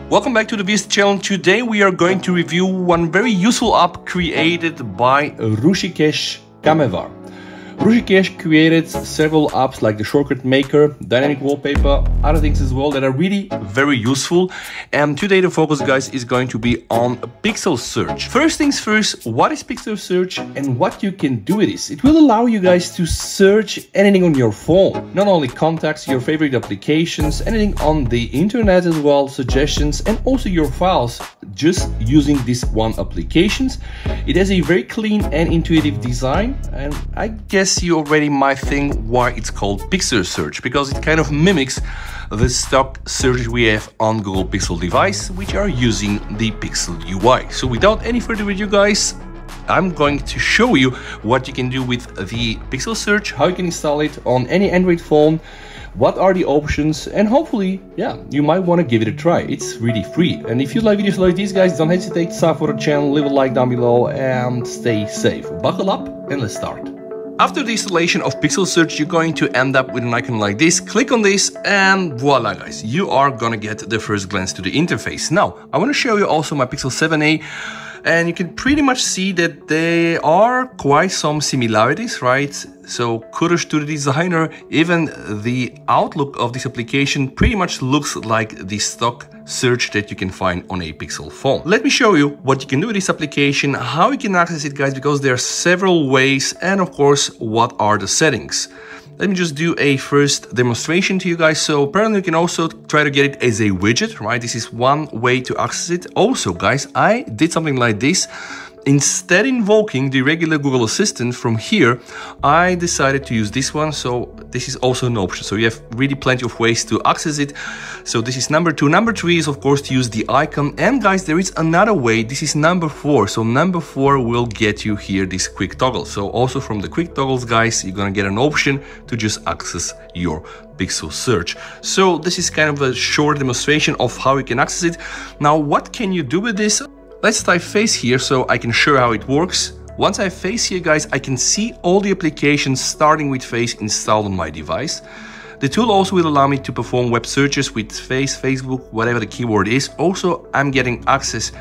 Welcome back to the VST channel. Today we are going to review one very useful app created by Hrusikesh Kamevar. Hrusikesh created several apps like the Shortcut Maker, Dynamic Wallpaper, other things as well that are really very useful. And today the focus, guys, is going to be on pixel search. First things first, what is pixel search and what you can do with this? It will allow you guys to search anything on your phone. Not only contacts, your favorite applications, anything on the internet as well, suggestions, and also your files, just using this one application. It has a very clean and intuitive design, and I guess you already might think why it's called pixel search, because it kind of mimics the stock search we have on Google Pixel device, which are using the Pixel UI. So without any further ado, guys, I'm going to show you what you can do with the pixel search, how you can install it on any Android phone, what are the options, and hopefully, yeah, you might want to give it a try. It's really free. And if you like videos like these, guys, don't hesitate to sub for the channel, leave a like down below, and stay safe. Buckle up and let's start. After the installation of Pixel Search, you're going to end up with an icon like this. Click on this and voila, guys, you are gonna get the first glance to the interface. Now, I want to show you also my Pixel 7a, and you can pretty much see that there are quite some similarities, right? So kudos to the designer. Even the outlook of this application pretty much looks like the stock search that you can find on a Pixel phone. Let me show you what you can do with this application, how you can access it, guys, because there are several ways, and of course, what are the settings. Let me just do a first demonstration to you guys. So apparently you can also try to get it as a widget, right? This is one way to access it. Also, guys, I did something like this. Instead invoking the regular Google Assistant from here, I decided to use this one. So this is also an option. So you have really plenty of ways to access it. So this is number 2. Number 3 is, of course, to use the icon. And guys, there is another way. This is number 4. So number 4 will get you here this quick toggle. So also from the quick toggles, guys, you're gonna get an option to just access your pixel search. So this is kind of a short demonstration of how you can access it. Now, what can you do with this? Let's type Face here so I can show how it works. Once I have Face here, guys, I can see all the applications starting with Face installed on my device. The tool also will allow me to perform web searches with Face, Facebook, whatever the keyword is. Also, I'm getting access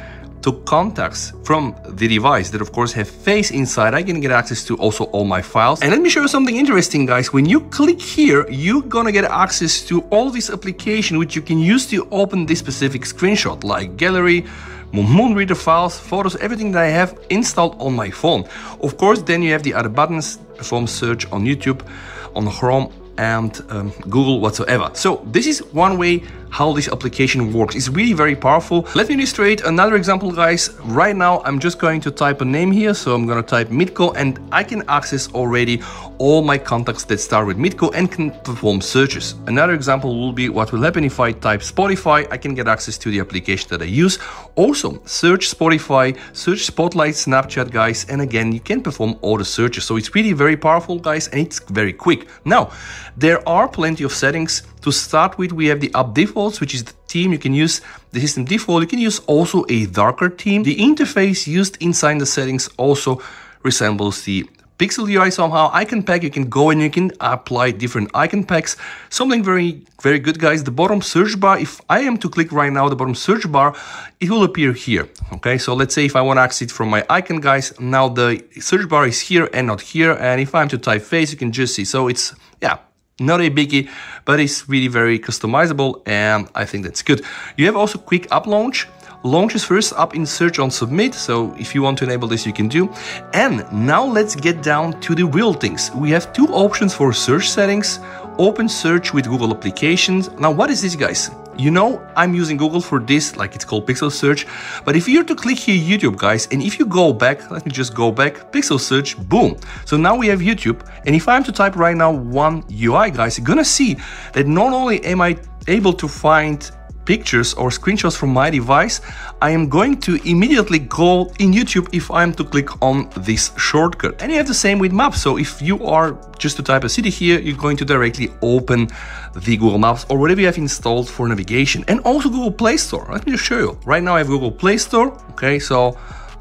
to contacts from the device that of course have Face inside. I can get access to also all my files. And let me show you something interesting, guys. When you click here, you're gonna get access to all these applications which you can use to open this specific screenshot, like gallery, Moonreader files, photos, everything that I have installed on my phone. Of course, then you have the other buttons, perform search on YouTube, on Chrome, and Google whatsoever. So this is one way how this application works. It's really very powerful. Let me illustrate another example, guys. Right now, I'm just going to type a name here. So I'm going to type Mitko, and I can access already all my contacts that start with Mitko and can perform searches. Another example will be what will happen if I type Spotify. I can get access to the application that I use. Also, search Spotify, search Spotlight, Snapchat, guys. And again, you can perform all the searches. So it's really very powerful, guys, and it's very quick. Now, there are plenty of settings. To start with, we have the app defaults, which is the theme. You can use the system default. You can use also a darker theme. The interface used inside the settings also resembles the Pixel UI somehow. Icon pack, you can go and you can apply different icon packs. Something very, very good, guys. The bottom search bar, if I am to click right now, the bottom search bar, it will appear here. Okay, so let's say if I want to access it from my icon, guys, now the search bar is here and not here. And if I'm to type Face, you can just see. So it's, yeah, not a biggie, but it's really very customizable, and I think that's good. You have also quick app launch. Launches first up in search on submit, so if you want to enable this, you can do. And now let's get down to the real things. We have 2 options for search settings. Open search with Google applications. Now, what is this, guys? You know, I'm using Google for this, like it's called Pixel Search. But if you're to click here YouTube, guys, and if you go back, let me just go back, Pixel Search, boom. So now we have YouTube. And if I'm to type right now One UI, guys, you're gonna see that not only am I able to find pictures or screenshots from my device, I am going to immediately go in YouTube if I'm to click on this shortcut. And you have the same with maps. So if you are just to type a city here, you're going to directly open the Google Maps or whatever you have installed for navigation. And also Google Play Store. Let me just show you. Right now I have Google Play Store. Okay, so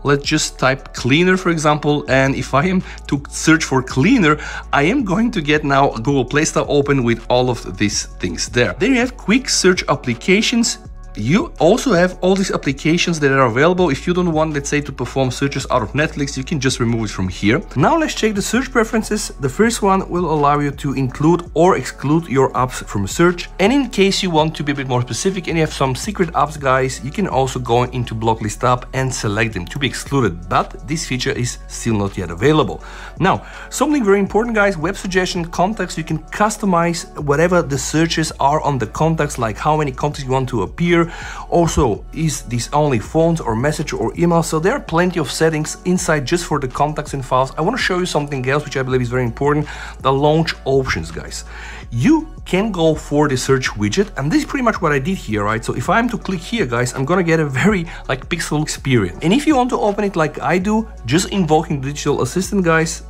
let's just type cleaner, for example, and if I am to search for cleaner, I am going to get now Google Play Store open with all of these things there. Then you have quick search applications. you also have all these applications that are available. If you don't want, let's say, to perform searches out of Netflix, you can just remove it from here. Now let's check the search preferences. The first one will allow you to include or exclude your apps from a search. And in case you want to be a bit more specific and you have some secret apps, guys, you can also go into block list app and select them to be excluded, but this feature is still not yet available. Now, something very important, guys, web suggestion contacts, you can customize whatever the searches are on the contacts, like how many contacts you want to appear. Also, is this only phones or message or email? So there are plenty of settings inside just for the contacts and files. I want to show you something else which I believe is very important, the launch options, guys. You can go for the search widget, and this is pretty much what I did here, right? So if I'm to click here, guys, I'm gonna get a very like pixel experience. And if you want to open it like I do, just invoking digital assistant, guys,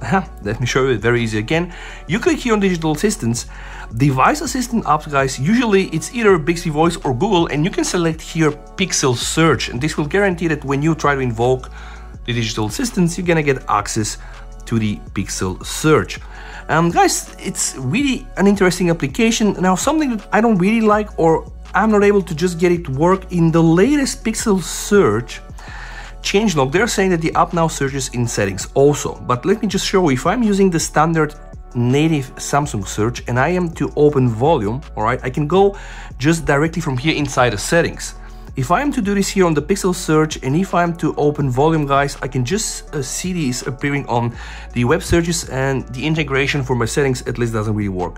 let me show you it very easy again. You click here on digital assistants, device assistant apps, guys, usually it's either Bixby Voice or Google, and you can select here pixel search, and this will guarantee that when you try to invoke the digital assistants, you're gonna get access to the pixel search. Guys, it's really an interesting application. Now, something that I don't really like, or I'm not able to just get it to work in the latest pixel search changelog, they're saying that the app now searches in settings also. But let me just show you, if I'm using the standard native Samsung search and I am to open volume, all right, I can go just directly from here inside the settings. If I am to do this here on the pixel search, and if I am to open volume, guys, I can just see these appearing on the web searches, and the integration for my settings at least doesn't really work.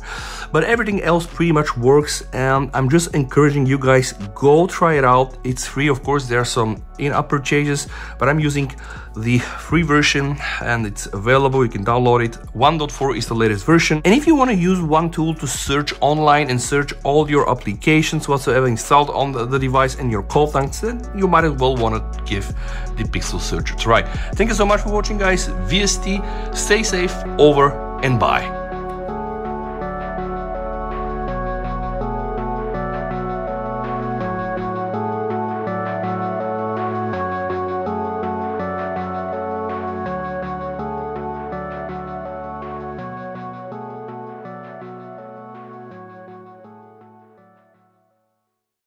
But everything else pretty much works, and I'm just encouraging you guys, go try it out. It's free, of course. There are some in-app purchases, but I'm using the free version and it's available. You can download it. 1.4 is the latest version. And if you want to use one tool to search online and search all your applications whatsoever installed on the device and your contacts, then you might as well want to give the pixel search a try. Thank you so much for watching, guys. VST, stay safe, over and bye.